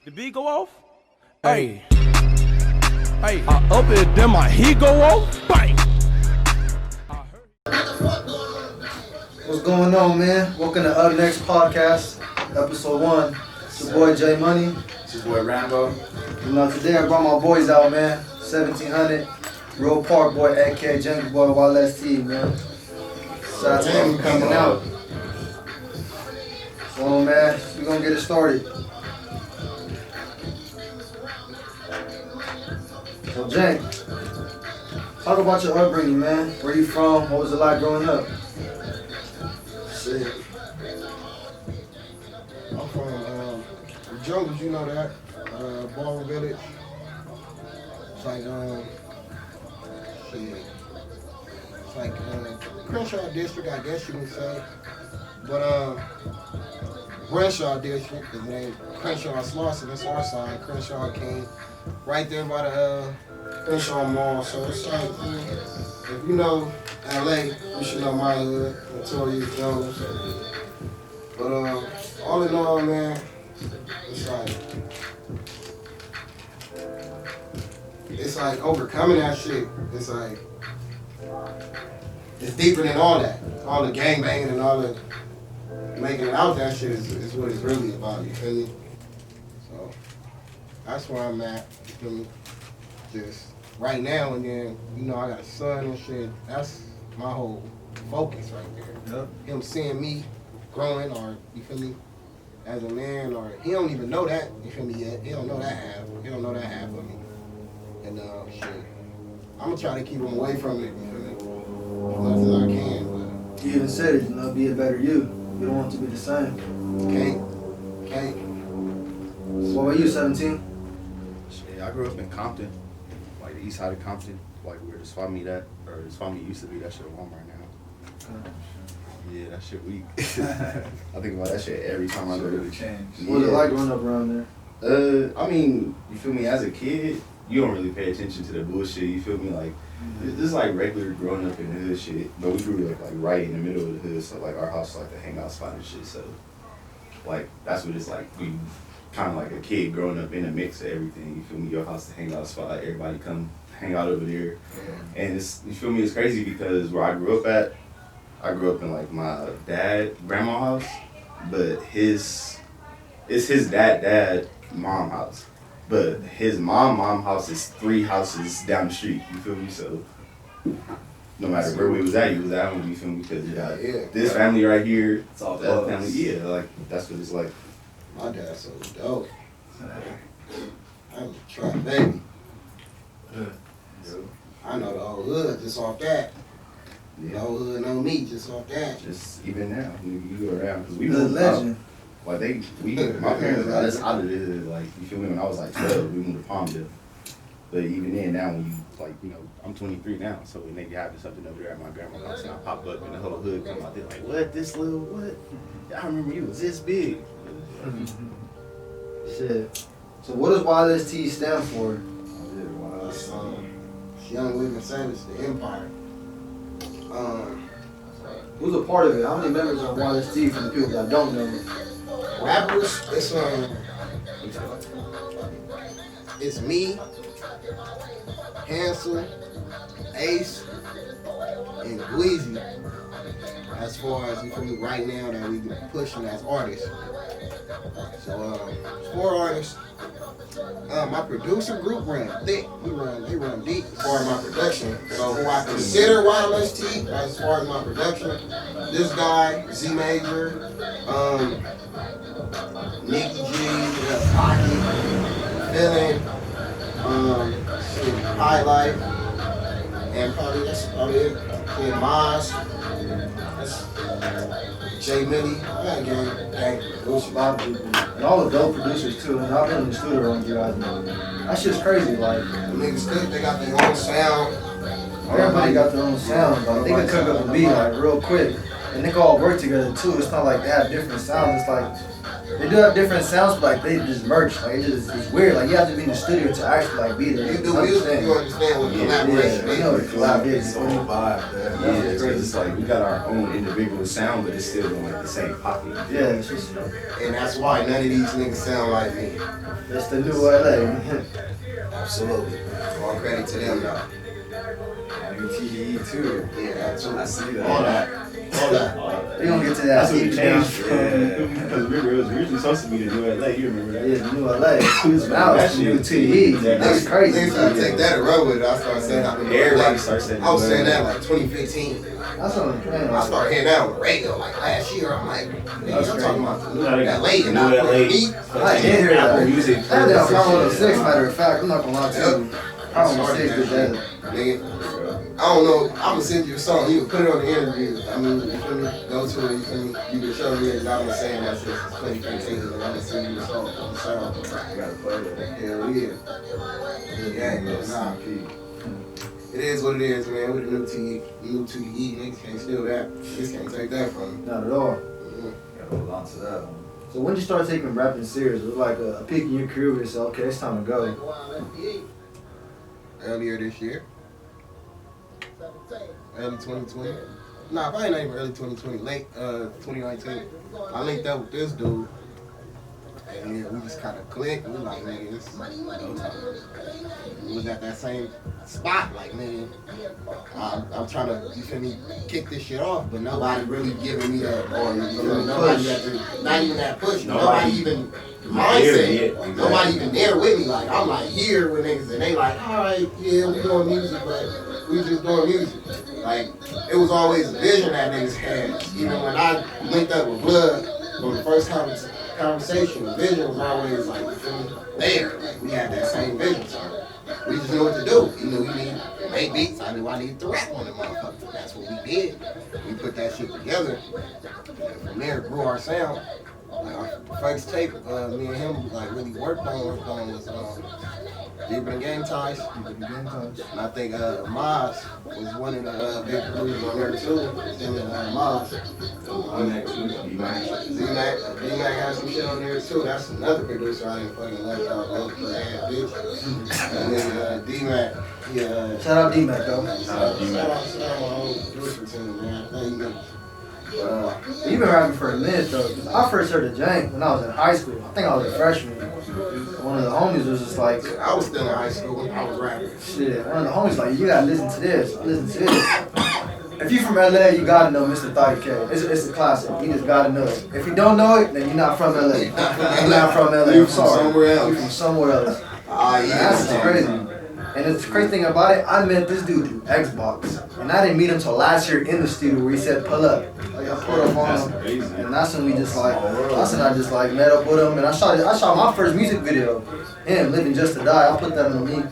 The beat go off? Hey. Hey. I up it, then my heat go off? Bang! What's going on, man? Welcome to Up Next Podcast, episode 1. It's your boy J Money. It's your boy Rambo. You know, today I brought my boys out, man. 1700, Real Park Boy, aka JankyOfYLSTE, man. Shout out to them coming out. So, man, we're gonna get it started. So, Jank, talk about your upbringing, man. Where you from? What was it like growing up? Shit. I'm from the jungles, you know that. Ballroom Village. It's like shit. It's like Crenshaw District, I guess you would say. But Crenshaw District, the name Crenshaw Slauson, that's our side. Crenshaw King, right there by the Crenshaw Mall. So it's like, if you know LA, you should know my hood, Notorious Jones. But all in all, man, it's like overcoming that shit. It's like, it's deeper than all that. All the gangbanging and all the making it out, that shit is what it's really about, you feel me? So, that's where I'm at, you feel me? Just right now, and then, you know, I got a son and shit. That's my whole focus right there. Yep. Him seeing me growing, or, you feel me, as a man, or he don't even know that, you feel me, yet. He don't know that half. He don't know that half of me. And, shit, I'm gonna try to keep him away from it, you feel me, as much as I can, but... You even said it, you know, be a better you. You don't want to be the same. Can't. So what about you, 17? Shit, I grew up in Compton, like the east side of Compton, like where the swap meet at, or the swap meet used to be. That shit warm right now. Yeah, that shit weak. I think about that shit every time I go to the change. What was it like growing up around there? I mean, you feel me? As a kid, you don't really pay attention to the bullshit. You feel me? Like, this is like regular growing up in the hood shit. But we grew up like right in the middle of the hood, so like our house is like the hangout spot and shit. So, like that's what it's like. We kind of like a kid growing up in the mix of everything. You feel me? Your house the hangout spot. Everybody come hang out over there, and it's, you feel me? It's crazy because where I grew up at, I grew up in like my grandma's house, but it's his dad, mom house. But his mom house is 3 houses down the street, you feel me? So no matter where we was at, you was you feel me? Because you got this family right here, it's all the other family, yeah, like that's what it's like. My dad's so dope. I'm a trap baby. I know the whole hood just off that. The whole hood know me just off that. Just even now, you go around, because we The moved legend. out. Like my parents got us out of the hood, like, you feel me, when I was like 12, we moved to Palmdale. But even then, now when you, like, you know, I'm 23 now, so when they be having something over there at my grandma's house and I pop up and the whole hood come out there like, what, this little, what? I remember you was this big. Shit. So what does YLST stand for? Young Living Savage, the Empire. Who's a part of it? How many members are YLST for the people that don't know? Rappers, it's me, Hansel, Ace, and Gleezy. As far as, you feel me, right now that we pushing as artists. So 4 artists. My producer group run thick. They run deep as far as my production. So who I consider YLST as far as my production, this guy, Z Major, Nicky G, Pocket, Villain, Highlight, and probably that's probably it. And Maz, that's J Millie, gang, Those a lot of people. And all the dope producers too. And I've been in the studio on you guys. That shit's crazy. Like, the niggas good, they got their own sound. everybody got their own sound. Like, they can cook up a beat like real quick. And they can all work together too. It's not like they have different sounds. It's like They do have different sounds, but like they just merge. Like it's weird. Like you have to be in the studio to actually like be there. You do music, you understand what collaboration is. You know what collab is. It's a whole vibe, man. Yeah, it's crazy. It's like we got our own individual sound, but it's still in like the same pocket. Yeah, it's just. And that's why none of these niggas sound like me. It's the new LA. Absolutely. All credit to them, though. New TDE too. Yeah, absolutely. I see that. All that. All that. We gonna get to that. That's what we deep changed down. because remember it was originally supposed to be the new LA. You remember that? Yeah, the new LA. Now it's the new TDE. That's crazy. Niggas try to take that and run with it. I started saying that. Everybody starts saying I was saying that like 2015. That's what I'm saying. I started hearing that on the radio like last year. I'm like, nigga, I'm talking about the new LA and not New LA. me. I did hear that. Apple Music. I had that on Power 106, matter of fact. I'm not gonna lie to you. Power 106 did that. Nigga, I don't know. I'm gonna send you a song. You can put it on the interview. I mean, you feel me? Go to it. You feel me? You can show me that I'm saying that since 2015, and I'm gonna send you the song on the sound. You gotta play that. Hell yeah. Yeah, nah. It is what it is, man. With the new TDE, niggas can't steal that. Niggas can't take that from me. Not at all. You gotta hold on to that one. So when did you start taking rapping serious? Was it like a peak in your career where you said, okay, it's time to go? Earlier this year. Early 2020. Nah, probably not even early 2020. Late 2019. I linked up with this dude. And yeah, we just kind of clicked. We like, nigga, it's no time. We was at that same spot, like, man, I'm trying to, you feel me, kick this shit off, but nobody really giving me that, or you feel me, nobody not even that push. Nobody even mindset. Nobody even there with me. Like, I'm like here with niggas, and they like, all right, yeah, we doing music, but we just doing music. Like, it was always a vision that niggas had. Even when I linked up with Blood on the first conversation, the vision was always like, you feel me, there. Like, we had that same vision, so we just knew what to do. You knew we needed to make beats. I knew I needed to rap on them motherfuckers. That's what we did. We put that shit together. And from there, grew our sound. Like, our first tape, me and him like really worked on was Deeper Than Game Ties. And I think Maz was one of the big producers on there too. Then Maz. D-Mac had some shit on there too. That's another producer I didn't fucking left out. Bitch. And then D-Mac. Yeah. Shout out D-Mac though. Shout out my whole producer team, man. Thank you. You've been rapping for a minute though. I first heard of JANK when I was in high school. I think I was a freshman. One of the homies was just like, I was still in high school when I was rapping. shit. One of the homies like, you gotta listen to this. Listen to this. If you from LA, you gotta know Mr. 30K. It's a classic. You just gotta know it. If you don't know it, then you're not from LA. You're not from LA. You're I'm from sorry. somewhere else. You're from somewhere else. Ah, yeah. That's crazy. And the crazy thing about it, I met this dude through Xbox. And I didn't meet him till last year in the studio where he said pull up. Like I pulled up on him. And that's when we just like, I just like met up with him. And I shot my first music video. Him, Living Just to Die. I put that on me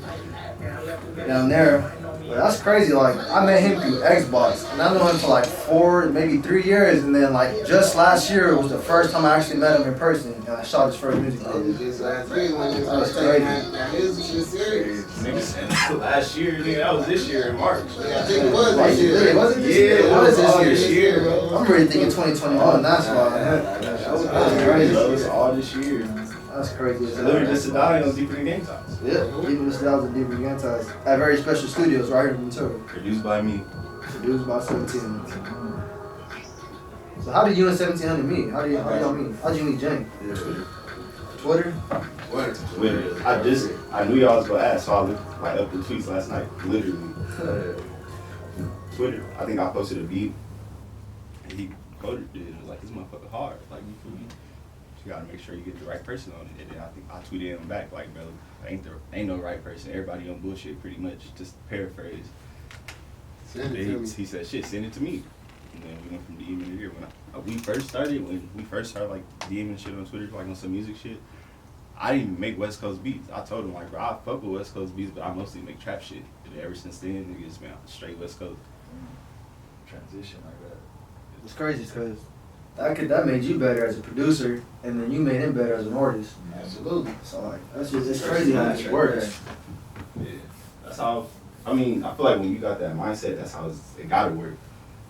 down there. But that's crazy, like, I met him through Xbox, and I know him for like 4, maybe 3 years, and then like, just last year was the first time I actually met him in person, and I shot his first music video. Just last week when That was crazy. that music shit serious. Nigga said last year, nigga, that was this year in March. Yeah, I think it was this year. It wasn't this Yeah, year? it What is was all this this year? year, bro. I'm really thinking 2021, that's why. That was crazy. It was all this year. That's crazy. So Living Just to Die on Deeper Than Game Times. Yeah, even this was a Deeper Than Game Times at Very Special Studios right here in Ventura. Produced by me. Produced by 1700. So how did you and 1700 meet? How y'all meet? How did you meet Jane? Twitter? Twitter. I knew y'all was gonna ask, so I looked like up the tweets last night. Literally. Twitter. I think I posted a beat. And he quoted it. It was like, this motherfucker hard. Like, you feel me? You gotta make sure you get the right person on it. And then I think I tweeted him back like, bro, ain't no right person. Everybody on bullshit pretty much. Just paraphrase. Send it to me. He said, shit, send it to me. And then we went from DMing to here. When we first started like DMing shit on Twitter, like on some music shit, I didn't even make West Coast beats. I told him like, bro, I fuck with West Coast beats, but I mostly make trap shit. And ever since then, niggas been straight West Coast. Transition like that. It's crazy because that made you better as a producer, and then you made him better as an artist. Absolutely. So like, it's crazy how it works. Yeah, that's how. I mean, I feel like when you got that mindset, that's how it gotta work.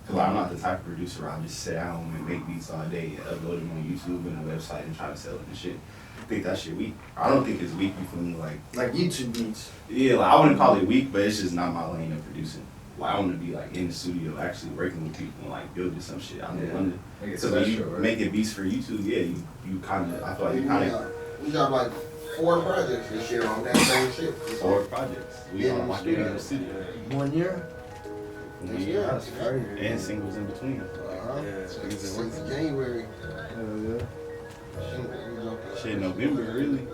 Cause I'm not the type of producer where I just sit down and make beats all day and upload them on YouTube and a website and try to sell it and shit. I think that shit weak. I don't think it's weak, you feel me? Like YouTube beats. Yeah, like I wouldn't call it weak, but it's just not my lane of producing. Like I want to be like in the studio, actually working with people and like building some shit. I don't want to. So when you making beats for YouTube, yeah, you kind of. I feel like you kind of. We got like 4 projects this year on that same shit. 4 projects. We in all the locked in the studio. 1 year? Yeah, That's crazy. And singles in between. Since January. Hell yeah. Shit, November really.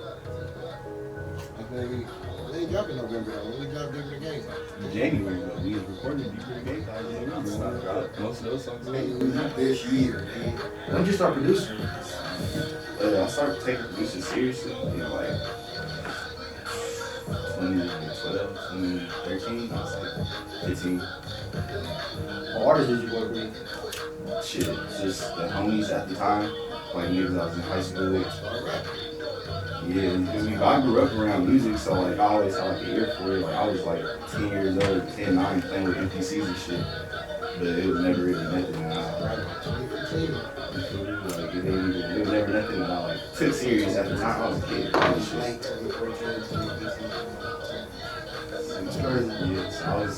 They ain't dropping November though. When we drop Deeper the Game. January, but we was recording Deeper the Game. Most of those songs. This year. When did you start producing? I started taking producing seriously, like 2012, 2013. I was like 15. What artists did you work with? Shit, just the homies at the time, like niggas I was in high school with. Yeah, because I grew up around music, so like I always had like an ear for it. Like I was like 10 years old, 10, 9, playing with MPCs and shit. But it was never really nothing that it was never nothing that I like took serious at the time I was a kid. Yeah, so I was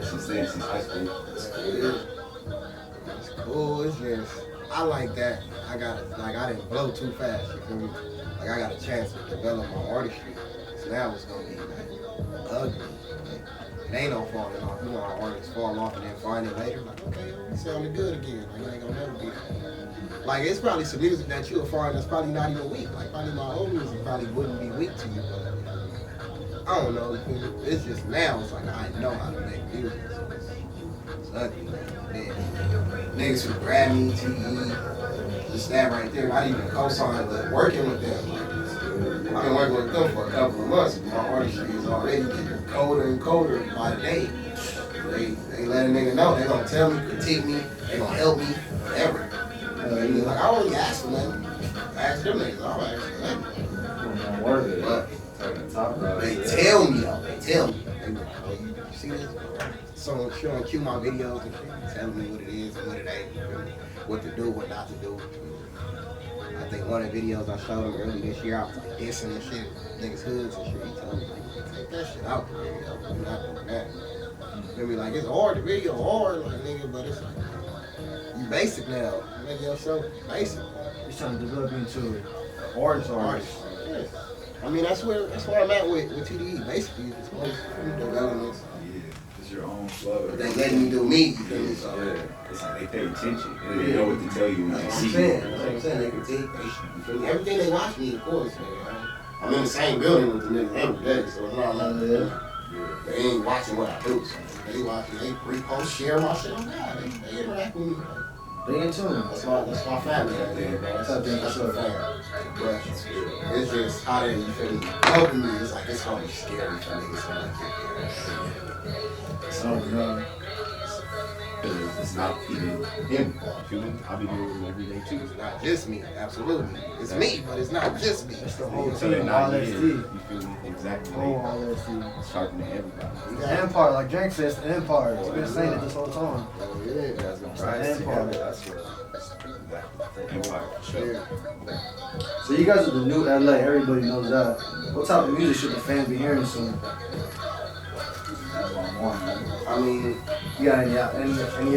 since then, since high school. It's cool, it's just, I like that. I didn't blow too fast, you feel me? Like I got a chance to develop my artistry. So now it's gonna be like ugly. It ain't no falling off. You know how artists fall off and then find it later. Like, okay, it sounded good again. Like it ain't gonna never be that. Like it's probably some music that you'll find that's probably not even weak. Like probably my old music probably wouldn't be weak to you, but I don't know. It's just now it's like I know how to make music. So it's ugly now. Man, niggas who grab me, TDE, just that right there. Not even co-sign, but working with them. I've been working with them for a couple of months. My artistry is already getting colder and colder by the day. They let a nigga know. They gonna tell me, critique me, they gonna help me, whatever. Like I already asked for nothing. I asked them niggas, I already asked for nothing. But they tell me though, they tell me. They be like, oh, you see this? So showing cue my videos and shit, telling me what it is and what it ain't, what to do, what not to do. I think one of the videos I showed him early this year, I was like dissing and shit, niggas hoods and shit. He told me like, take that shit out the video. I'm not doing that. You feel me? Like it's hard, the video hard, like nigga, but it's like you basic now. You make your show basic. You're trying to develop into artist. Yeah. I mean that's where I'm at with TDE. Basically, it's going developments. Your own flow. But they letting me do me, you feel me? So Yeah, it's like they pay attention and they know what to tell you when they see you. That's what I'm saying. They can take everything they watch me, of course, man. I'm in the same building with the niggas every day, so it's not like they ain't watching what I do. So they watch, they repost, share my shit on God. They interact with me. They in tune. That's my family right there, man. That's a family. But it's just how they, you feel me, helping me. It's like it's gonna be scary for niggas to like So, no. Because it's not even him. I'll be doing it every day too. It's not just me, absolutely. It's me, but it's not just me. It's the whole So they're team, not all in, that you feel me? Exactly. all that team. Sharpening everybody. The Empire, like Jank says, the Empire. He's been saying it this whole time. Oh, yeah. That's gonna It's rise the together. Empire. That's what. Empire, for sure. Yeah. So you guys are the new LA, everybody knows that. What type of music should the fans be hearing soon? I mean, You got any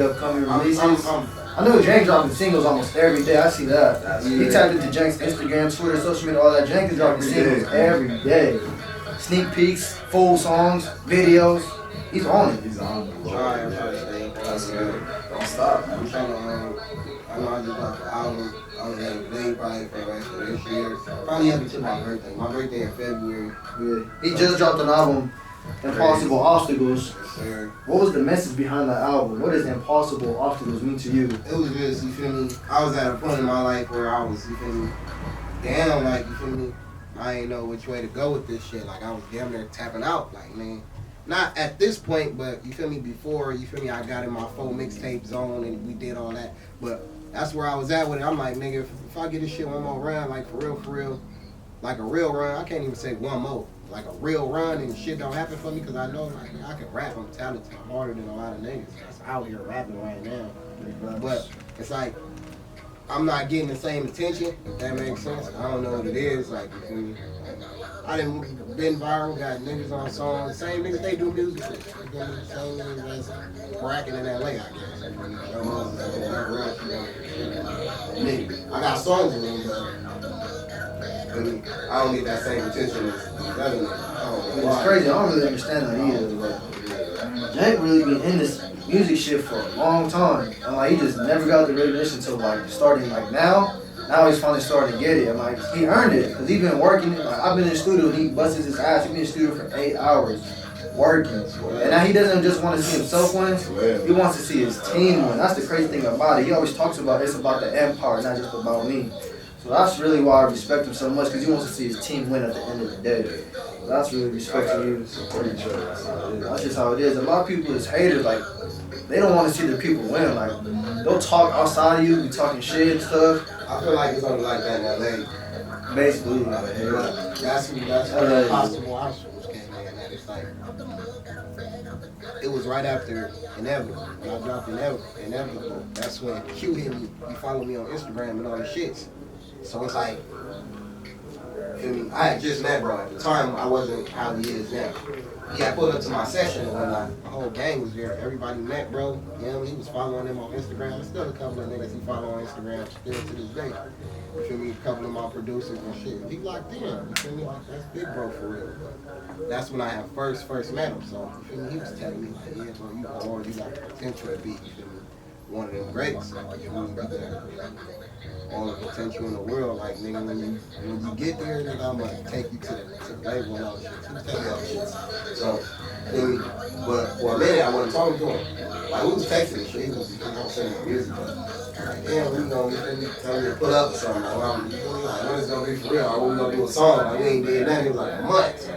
upcoming releases? I'm I know Jank dropping singles almost every day. I see that. He tapped into Jank's Instagram, Twitter, social media, all that. Jank is dropping singles every day. Sneak peeks, full songs, videos. He's on it. He's on the road. trying Yeah. first thing. That's good. Don't stop, I'm man. trying to, I know I just dropped an album. I was at a play probably for the rest of this year. Probably up until my birthday. My birthday in February. Yeah. He just dropped an album, Impossible Obstacles. Yes, sir. What was the message behind that album? What does Impossible Obstacles mean to you? It was just, you feel me, I was at a point in my life where I was, you feel me, down, like, you feel me, I ain't know which way to go with this shit. Like, I was damn near tapping out, like, man. Not at this point, but, you feel me, before, you feel me, I got in my full mixtape zone and we did all that. But that's where I was at with it. I'm like, nigga, if I get this shit one more round, like, for real, like a real run, I can't even say one more. Like a real run and shit don't happen for me because I know like, I can rap. I'm talented. I'm harder than a lot of niggas that's out here rapping right now. But it's like I'm not getting the same attention, if that makes sense. I don't know what it is. Like, you feel me? I done been viral, got niggas on songs. Same niggas they do music with. You feel me? Same niggas that's bragging in LA, I guess. You feel me? I got songs with them, but I don't get that same attention as the other niggas. It's crazy. I don't really understand that either. But Jank really been in this music shit for a long time. And like he just never got the recognition until like starting like now. Now he's finally starting to get it. And like he earned it because he's been working. Like, I've been in the studio and he busted his ass. He's been in the studio for 8 hours working. And now he doesn't just want to see himself win. He wants to see his team win. That's the crazy thing about it. He always talks about it's about the empire, not just about me. So that's really why I respect him so much because he wants to see his team win at the end of the day. So that's really respect to you. Support each other. That's just how it is. A lot of people is haters. Like they don't want to see their people win. Like they'll talk outside of you, be talking shit and stuff. I feel like it's only like that in LA. Basically, That's where possible obstacles came in. That it's like it was right after Inevitable. When I dropped Inevitable, that's when Q hit me. He followed me on Instagram and all the shits. So it's like, feel me? I had just met bro. At the time, I wasn't how he is now. He had pulled up to my session when my whole gang was there. Everybody met, bro. You know, he was following him on Instagram. There's still a couple of niggas he follow on Instagram still to this day. You feel me? A couple of my producers and shit. He locked in. You feel me? Like, that's big bro for real. But that's when I had first met him. So, you feel me? He was telling me, like, yeah, bro, you hard. You got the potential to be, you feel me? One of them greats. You feel me? All the potential in the world, like nigga, when you get there, nigga, I'm gonna take you to the label and all that shit. Take all that shit. So, but for a minute, I wasn't talking to him. Like we was texting and shit. He was sending me music. But like, damn, we gonna tell me to put up or something. Like, when it's gonna be for real? Or we gonna do a song? Like we ain't did nothing. It was like a month. So I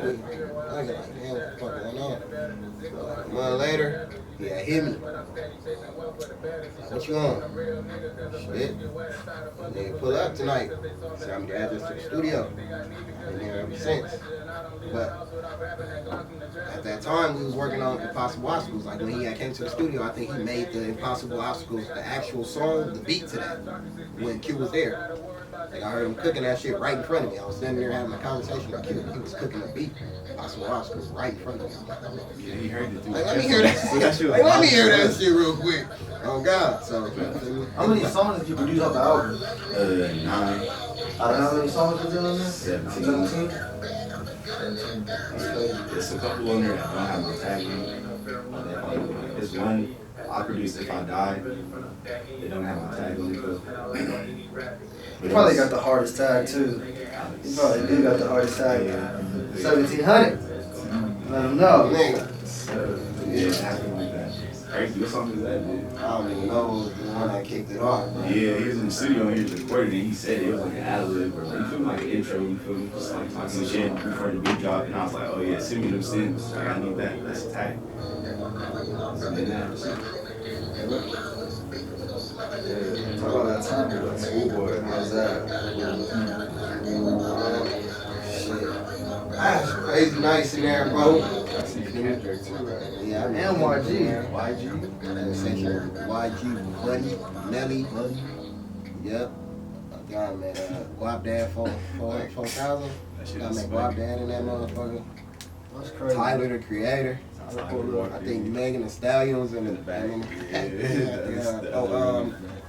was like, damn, what the fuck going on? So, like, a month later, yeah, hit me. What you on? Shit. Nigga, pull up tonight. So I'm the address to the studio. I've been there ever since. But at that time, we was working on Impossible Obstacles. Like when he came to the studio, I think he made the Impossible Obstacles, the actual song, the beat to that, when Q was there. Like I heard him cooking that shit right in front of me. I was sitting there having a conversation with Q. He was cooking a beat, Impossible Obstacles, right in front of me. Yeah, he heard it. Like, let me hear that. Like, let me hear that shit real quick. Oh God. So, How many songs did you produce off the album? 9. I don't know how many songs was there on there? 17. There's a couple on there that don't have no tag in it. There's one I produced If I Die. They don't have my tag on it though. You probably got the hardest tag too. You probably do got the hardest tag. 1700. Let them know. Yeah, it happened like that. Crazy. What song is that, dude? I don't even know who was the one that kicked it off. Yeah, he was in the studio and he was recording and he said it was like an ad-lib or like, you feel me, like an intro, you feel me? Just like talking shit before the beat drop and I was like, oh yeah, send me them sins. Like I need that. That's tight. So then that. Talk about that time with like Schoolboy. How's that? Shit. That's crazy nice in there, bro. Yeah, And YG. Essentially, YG, Buddy, Nelly. Yep. God, man. Guap Dad 4000. Gotta make Guap Dad in that motherfucker. That's crazy. Tyler, the creator. I think Megan Thee Stallions and the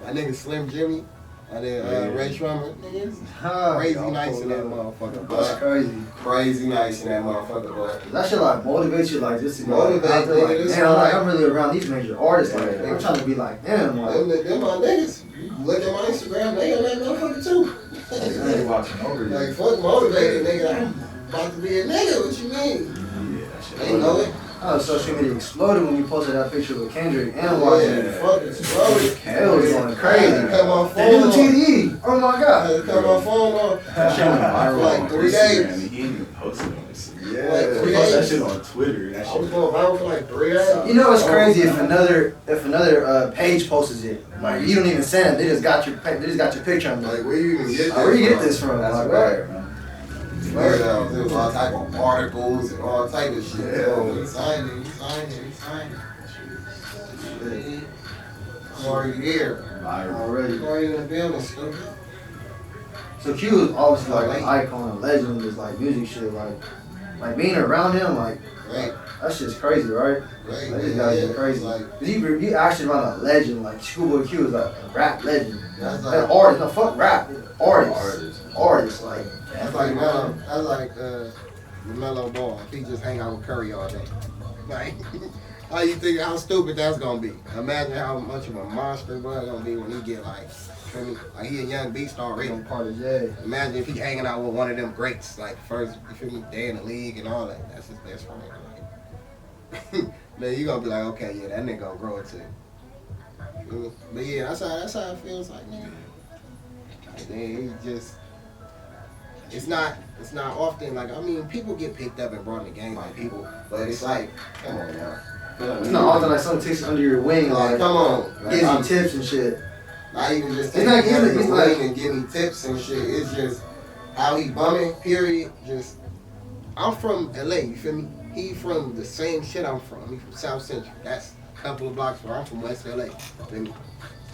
my nigga Slim Jimmy. I did Ray Shrummer. Crazy nice in that motherfucker, boy. That's crazy. Crazy nice in that motherfucker, boy. That shit like motivates you like just to Motivate, like, nigga, like, this damn, is like like- I'm really around these major artists like I'm trying to be like damn like Them my niggas. Look at my Instagram, they on that motherfucker too. They watching over you. Like, fuck motivated, nigga. I'm about to be a nigga, what you mean? Yeah, that shit. They know it. social media exploded when you posted that picture with Kendrick and Yeah, YG. fuck it, bro. It was going crazy. Cut my They do phone TDE. Oh my god. Cut my phone off. That shit went viral Like on 3 Instagram days. and he didn't even post it on Instagram. Yeah. Like, He posted that shit on Twitter. That I was shit going viral for like 3 days. You know it's crazy if another page posts it. Like you don't even send it. They just got your picture on there. Like, where you even get that Where you get from? this from? That's Like, right, man. There's all type of articles and all type of shit. He signed it. I'm already there. Already. Already in the building, stupid. So Q is obviously like an icon, a legend, just like music shit, like being around him, like Right. that shit's crazy, right? Right. Like, this guy's crazy. Like, Cause you actually around a legend, like Schoolboy Q is like a rap legend. that's An like artist, no fuck rap, artist, like. that's like Mellow. That's like Mellow Ball. He just hang out with Curry all day. Like, how you think how stupid that's gonna be? Imagine how much of a monster bro gonna be when he get like he a young beast already. Part of Jay. Imagine if he hanging out with one of them greats, like first, you feel me, day in the league and all that. That's his best friend. Like, then you gonna be like, okay, yeah, that nigga gonna grow into it. But yeah, that's how it feels like, man. Like, man, he just, it's not often like, I mean, people get picked up and brought in the game like people, but it's like, come on now. It's not often like someone takes under your wing, like Come on, like, gives you tips and shit. not even just It's not taking even- it's the like- wing and giving tips and shit. It's just how he bumming. Period. Just I'm from LA. You feel me? He from the same shit I'm from. He from South Central. That's a couple of blocks where I'm from West LA. You feel me?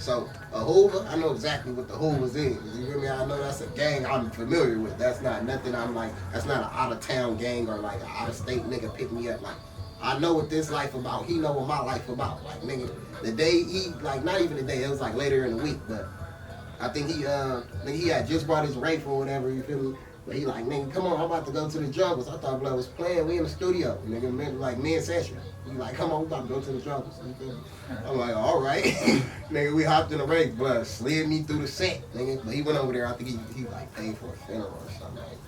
So a Hoover, I know exactly what the Hoovers is. You feel me? I know that's a gang I'm familiar with. That's not nothing I'm like. That's not an out of town gang or like an out of state nigga pick me up. Like I know what this life about. He know what my life about. Like nigga, the day he like not even the day. It was like later in the week, but I think he had just bought his rifle or whatever. You feel me? But he like, nigga, come on, I'm about to go to the jungles. I thought Blood was playing. We in the studio, nigga. Like me and Session. He like, come on, we about to go to the jungles. You feel me? I'm like, all right, nigga. We hopped in the race, Blood slid me through the set, nigga. But he went over there. I think he like paid for a funeral or something like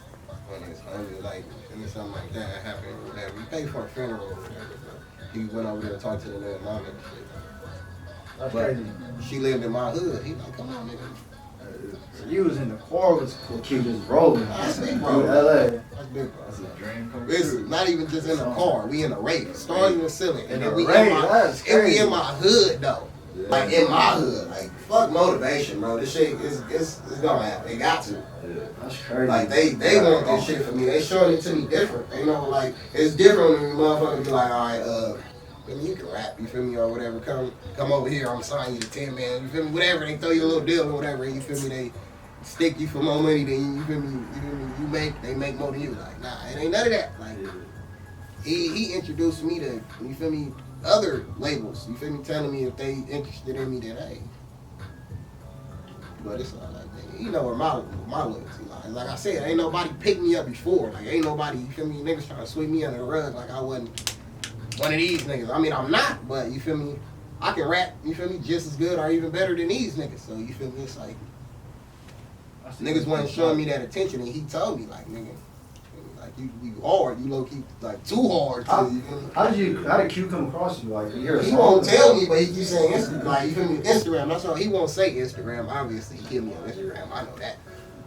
when his homie like something like that happened or whatever. He paid for a funeral or whatever. But he went over there and talked to the little mama and shit. That's But crazy. she lived in my hood. He like, come on, nigga. So you was in the car with Q just rolling. That's big, Through bro. LA. That's big, bro. That's a dream come It's true. not even just in the car. We in a rave. Starting in the ceiling. And In then a we rave, in my that's and we crazy. in my hood though. Yeah. Like in my hood. Like fuck motivation, bro. This shit it's gonna happen. They got to. Yeah. That's crazy. Like they want this shit from me. They showing it to me different. You know, like it's different when motherfuckers be like, all right, I mean, you can rap, you feel me, or whatever. Come over here, I'm signing you to 10 man, you feel me, whatever. They throw you a little deal or whatever, you feel me, they stick you for more money than you feel me, they make more than you. Like, nah, it ain't none of that. Like he introduced me to, you feel me, other labels, you feel me, telling me if they interested in me, then hey. But it's not like that. You know where my loyalty lies. Like I said, ain't nobody picked me up before. Like ain't nobody, you feel me, niggas trying to sweep me under the rug like I wasn't one of these niggas. I mean, I'm not, but you feel me, I can rap, you feel me, just as good or even better than these niggas. So you feel me, it's like, niggas wasn't showing me that attention, and he told me, like, nigga, like, you hard, you low-key, like, too hard, too, you feel me? How did Q come across you? Like, you hear a He song? won't tell me, but he keeps saying Instagram, like, you feel me, Instagram, that's all, he won't say Instagram, obviously, he hit me on Instagram, I know that.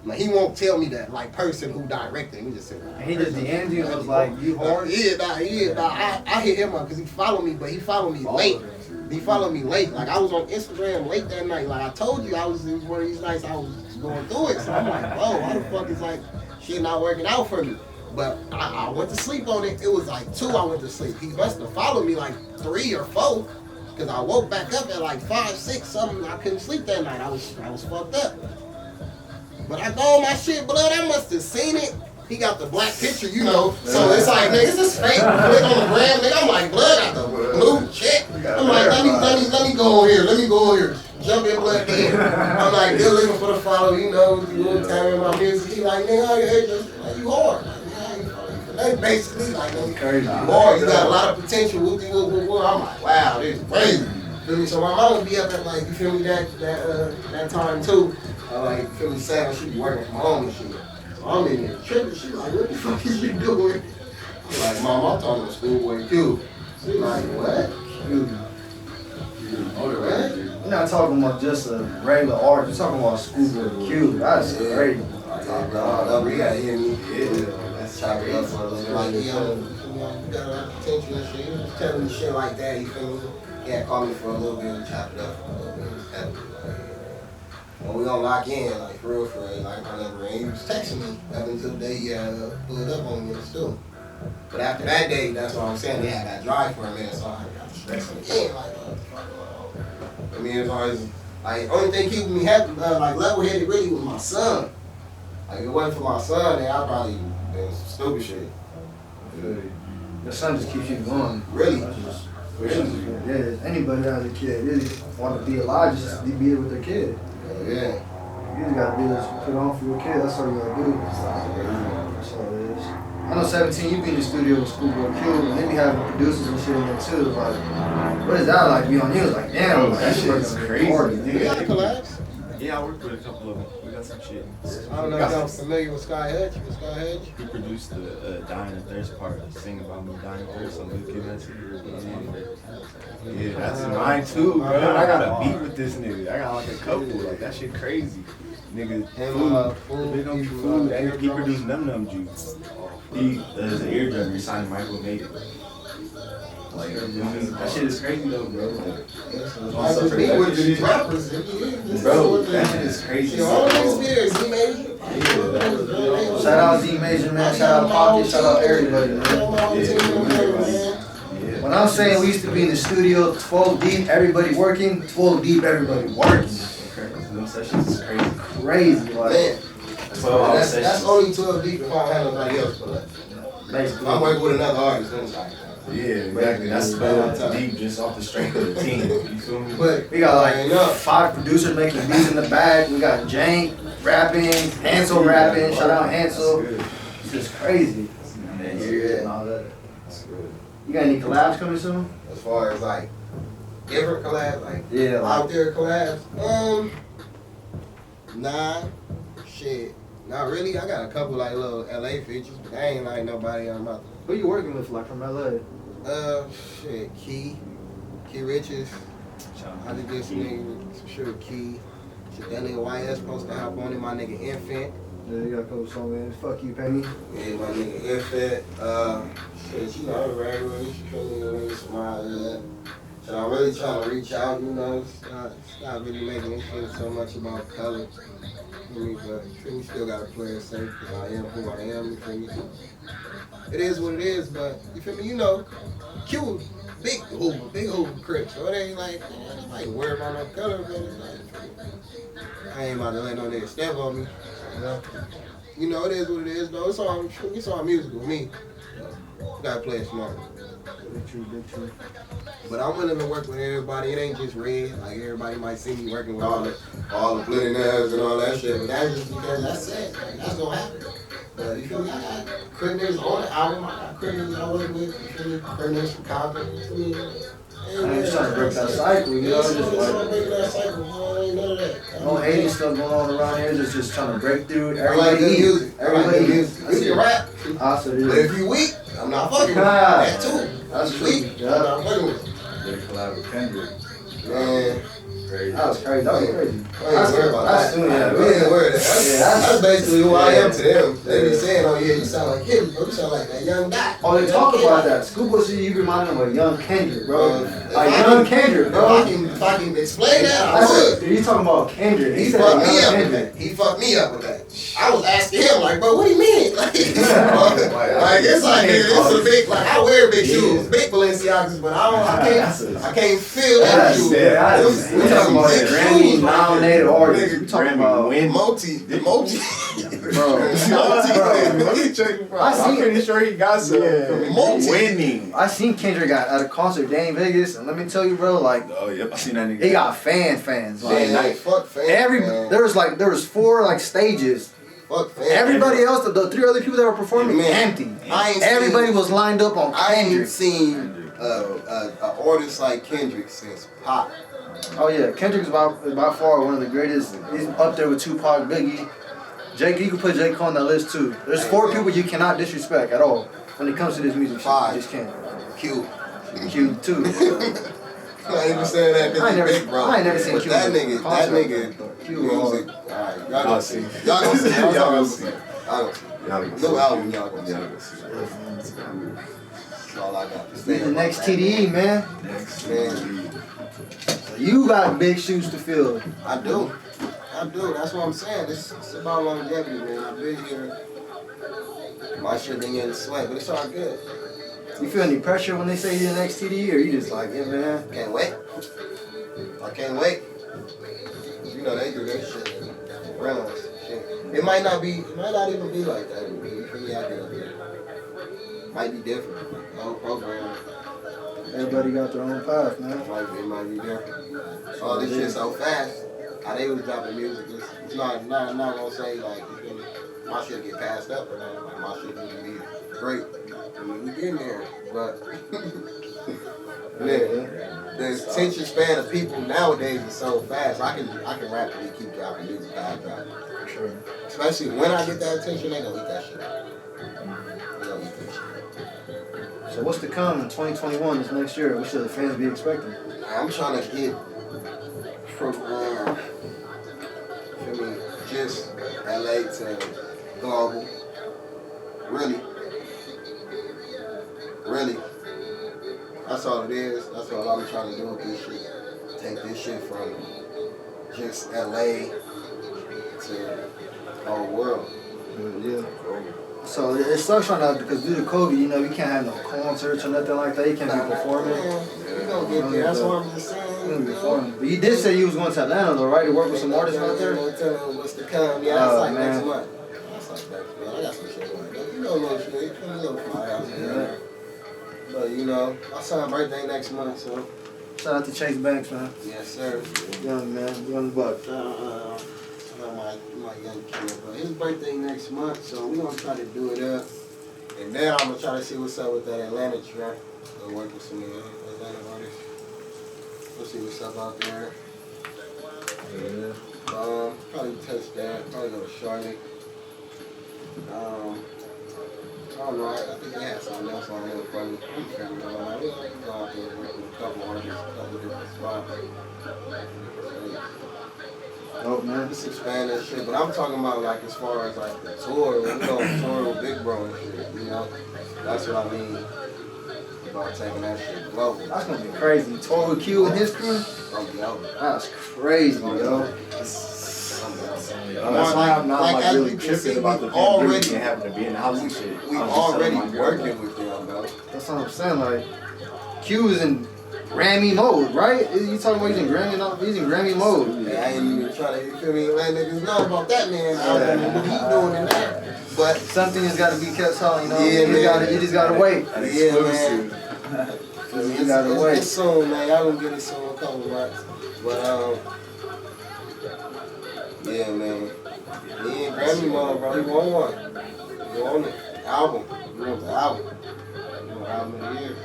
Like, he won't tell me that, like, person who directed him, he just said, And he just DM'd you and was like, you hard? I hit him up, because he followed me, but he followed me late. He followed me late. Like, I was on Instagram late that night. Like, I told you, it was one of these nights I was going through it. So I'm like, bro, why the fuck is, like, shit not working out for me? But I went to sleep on it. It was, like, 2 I went to sleep. He must have followed me, like, 3 or 4. Because I woke back up at, like, 5, 6, something. I couldn't sleep that night. I was fucked up. But I go on my shit, blood. I must have seen it. He got the black picture, you know. So it's like, nigga, is this fake? Click on the gram, nigga. I'm like, blood got the blue check. I'm like, let me go on here. Let me go on here. Jump in blood in. I'm like, they're looking for the follow, you know, you know, time in my music. He like, nigga, how you hate this? Like, you hard. Like, basically, like, nigga, you hard. You got a lot of potential. I'm like, wow, this is crazy. Feel me? So my mom would be up at like, you feel me, that time too. Like, you feel me, sad, she be working from home and shit. I'm in there tripping. She like, what the fuck is you doing? I'm like, Mom, I'm talking to Schoolboy Q. She like, what? What? You're not talking about just a regular artist. You're talking about Schoolboy Q. That's crazy. No, we gotta hear me. Let's chop it up for a little bit. Like, you got a lot of potential and shit. He was telling me shit like that, you feel me? He had called me for a little bit and chopped it up for a little bit. when we gonna lock in, like for real, like I never, and he was texting me up until the day he had pulled up on me in the store. But after that day, that's what I'm saying, they had that drive for a minute, so I got stressing again, like, I mean, as far as, like, only thing keeping me happy, like, level-headed really was my son. Like, if it wasn't for my son, then I'd probably been some stupid shit. Your son just keeps you going. Really? Yeah, anybody that has a kid really want to be alive, just be there with their kid. Yeah. You just gotta be able to put on for your kid. That's all you gotta do. That's all it is. I know 17, you be in the studio with Schoolboy Q, and they be having producers and shit in there too. Like, what is that like? Be on you? It's like, damn, that shit is crazy. You got collabs? Yeah, I worked with a couple of them. We got some shit. I don't know if y'all familiar with Sky Hedge. He produced the Dying of Thirst part, Sing About Me Dying of Thirst on Good Kid, Messy. Yeah, that's mine too, bro. I got a beat with this nigga. I got like a couple, like that shit crazy. Nigga, food, big on food, and he produced Num Juice. He is an eardrum, he signed Michael made it. Like, that shit is crazy though, bro. Also, with these rappers, bro, that shit is crazy. All these beers, he made it. Shout out Z Major, man. Shout out Pocket. Shout out everybody, man. When I'm saying we used to be in the studio 12 deep, everybody working, 12 deep, everybody working. Those sessions is crazy. Crazy, like. Man. 12 hour sessions. That's only 12 deep if I don't have nobody else for that. Basically. I'm working with another artist, then it's like, Yeah, exactly. That's 12 deep just off the strength of the team. You feel me? but We got like 5 producers making beats in the back. We got Jank rapping, Hansel rapping. Shout out Hansel. It's just crazy. yeah. And all that. You got any collabs coming soon? As far as like different collabs, like Yeah, like, out there collabs, nah, shit, not really. I got a couple like little LA features, but I ain't like nobody I'm about to. who you working with like from LA? Shit, Key Riches. I just did some nigga, some shit with Key. Shit, that nigga YS supposed to hop on it, my nigga Infant. Yeah, you got a couple songs in. Fuck you, Penny. Yeah, my nigga Infant. Shit, you know, the regular, you should really smile. So I'm really trying to reach out, you know, it's not really making this shit so much about color. You feel me? But you feel me, still gotta play it safe, because I am who I am, you feel me? It is what it is, but you feel me, you know, Q, big hoop crip, so it ain't like, I ain't worried about no color, but it's like, I ain't about to let no nigga step on me, you know? You know, it is what it is, though, it's all music with me. You gotta play it smart. Big true. But I'm willing to work with everybody. It ain't just Red. Like everybody might see me working with all the billionaires and all that shit. But that's just because that's it. Like, that's gonna happen. But you feel me? I got criminals on the album. I got criminals I work with. You feel me? Criminals from Compton. You feel me? I'm just trying to break that cycle, you know? Just like, break that cycle. Ain't none of that. no hating stuff going on around here. Just trying to break through. I like good music. Everybody eats. You can rap. Awesome, But if you weak, I'm not fucking with you. That too. That's You true. weak, Yeah. I'm not fucking with you. They collab with Kendrick. Man. Crazy. That was crazy. That was crazy. I ain't worried about that. That's yeah. We ain't worried about that. Yeah, That's basically who I am to them. They be saying, oh yeah, you sound like him, bro. You sound like that young guy. Oh, they talk about that. Schoolboy said you remind him of young Kendrick, bro. If Like I young can- Kendrick, bro. If I can explain that, I That's would. it. He's talking about Kendrick. He He said fucked me young up with Kendrick. that. He fucked me up with that. I was asking him, like, bro, what do you mean? Like, it's like, it's a big, like, I wear big shoes, big Balenciagas, but I can't feel that shoe. We talking about a Grammy nominated artist. We talking about Moti. bro. Let me check. I'm pretty sure he got some Winning. I seen Kendrick at a concert day in Vegas, and let me tell you, bro, like Oh, yep. I seen that nigga. he got fans. Like, Man, fuck fans. there was 4 like stages. Fuck fans. Everybody else, the 3 other people that were performing, Man, empty. I ain't Everybody was lined up on I ain't Kendrick. seen an artist like Kendrick since Pop. Oh yeah, Kendrick is by far one of the greatest. He's up there with Tupac, Biggie. Jake, you can put J. Cole on that list too. There's 4 people you cannot disrespect at all when it comes to this music. 5. You just can't. Q. Q too. I ain't even saying that because he's big, bro. I ain't never seen But Q. that nigga, Q music. Alright, y'all gonna see. Y'all gonna see. Y'all gonna see. No album, y'all gonna see. That's all I got. He's the next TDE, man. Man, You got big shoes to fill. I do. I do. That's what I'm saying. It's about longevity, man. I've been here. My shit been getting sweat, but it's all good. You feel any pressure when they say you're the next TDE, or you just like, yeah, man? Can't wait. I can't wait. You know, they do their shit. Realize shit. It might not even be like that. You feel me? Out there. Might be different. The whole program. Everybody got their own path, man. It might be different. All this shit so fast. How they was dropping music, it's not gonna say like my shit get passed up or nothing. Like, my shit need to be great. I mean, we getting there, but yeah, the attention span of people nowadays is so fast. I can rapidly keep dropping music. Sure. Especially when I get that attention, they gonna eat that shit. They gonna eat that shit. So what's to come in 2021? This next year, what should the fans be expecting? I'm trying to get from just LA to global. Really. That's all it is. That's all I'm trying to do with this shit. Take this shit from just LA to the whole world. Yeah. So it sucks right now because due to COVID, you know, you can't have no concerts or nothing like that. You can't be performing. We gonna get there. That's what I'm just saying. But you did say you was going to Atlanta though, right? To work with some artists out there? Tell them what's to come. Yeah, that's like next month. That's like next month. I got some shit like that. You know, little shit. Come a little fly out there. But you know, I signed birthday next month, so. Shout out to Chase Banks, man. Yes, sir. Young man, young buck. My young kid, but his birthday next month, so we gonna try to do it up. And then I'm gonna try to see what's up with that Atlanta track. Go work with some Atlanta artists. We'll see what's up out there. Yeah. Probably touch that. Probably go to Charlotte. I don't know. I think they had something else on there for me. I'm trying to go out there and work with a couple artists, a couple different spots. Oh man. Just expand that shit. But I'm talking about like as far as like the tour. When we go on tour with Big Bro and shit, you know? That's what I mean about taking that shit global. That's gonna be crazy. Tour with Q and his crew? That's crazy, yo. That's why I'm not like really tripping tripping about the already and having to be in the house and shit. We already working with them, bro. That's what I'm saying. Like, Q is in Grammy mode, right? You talking about he's in Grammy mode? Yeah, I ain't even trying to, you feel me, let niggas know about that man, what he doing in there. But something has got to be kept solid, you know? Yeah, you just gotta wait. Yeah, man. You gotta wait. It's soon, man. Y'all gonna get it soon, a couple months. But, yeah, man. He ain't Grammy mode, bro. He want one. He want it. Album. He want the album. He want the album of the year.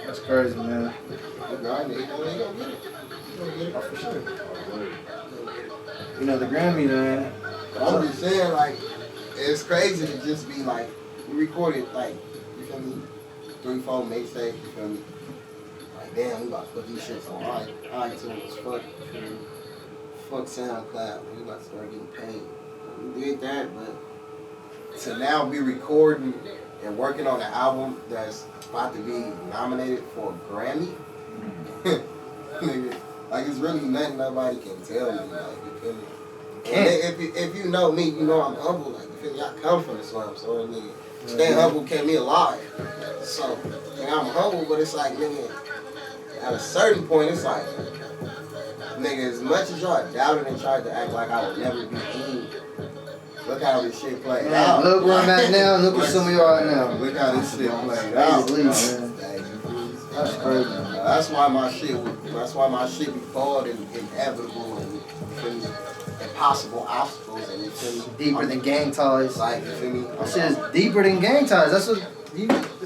That's crazy, man. He gonna get it. He gonna get it. Oh, for sure. You know, the Grammy, man. I'm just saying, like, it's crazy to just be like, we recorded, like, you feel me, 3-4 mixtapes, you feel me? Like, damn, we about to put these shits on iTunes, fuck SoundCloud, we about to start getting paid. We did that, but to now be recording and working on an album that's about to be nominated for a Grammy, nigga, like, it's really nothing nobody can tell me, like, you feel me? And if you know me, you know I'm humble, like, you feel me? I come from the slum, so nigga, staying humble kept me alive. So, nigga, I'm humble, but it's like, nigga, at a certain point, it's like, nigga, as much as y'all doubted and tried to act like I would never be king, look how this shit played out. Look where I'm at now, look where some of y'all are now. Look how this shit played out. That's crazy. That's why my shit be bold and inevitable and, you feel me, impossible obstacles and, you feel me, deeper than gang ties. Like, you feel me? That shit is deeper than gang ties. That's what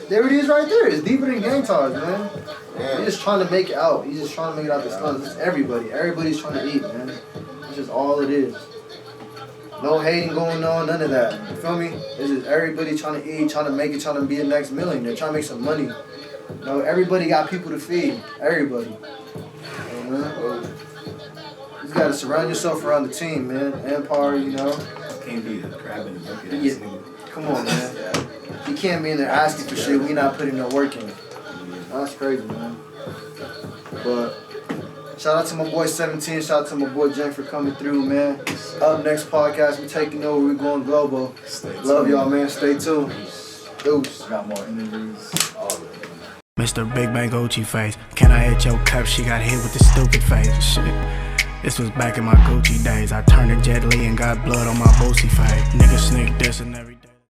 there it is right there. It's deeper than gang ties, man. Yeah. You're just trying to make it out. You're just trying to make it out the slums. It's everybody. Everybody's trying to eat, man. That's just all it is. No hating going on, none of that. You feel me? It's just everybody trying to eat, trying to make it, trying to be the next millionaire, trying to make some money. You know, everybody got people to feed. Everybody. You know, you just gotta surround yourself around the team, man. Empire, you know. Can't be the crab in the bucket. Yeah. Come on, man. You can't be in there asking for shit. We not putting no work in. That's crazy, man. But Shout out to my boy 17. Shout out to my boy Jank for coming through, man. Up next podcast, we taking over. We going global. Love y'all, man. Stay tuned. Deuce. Got more interviews. All of it. Mr. Big Bang Gucci face. Can I hit your cup? She got hit with the stupid face. Shit. This was back in my Gucci days. I turned to Jet Li and got blood on my Boosie face. Nigga sneak this and everything.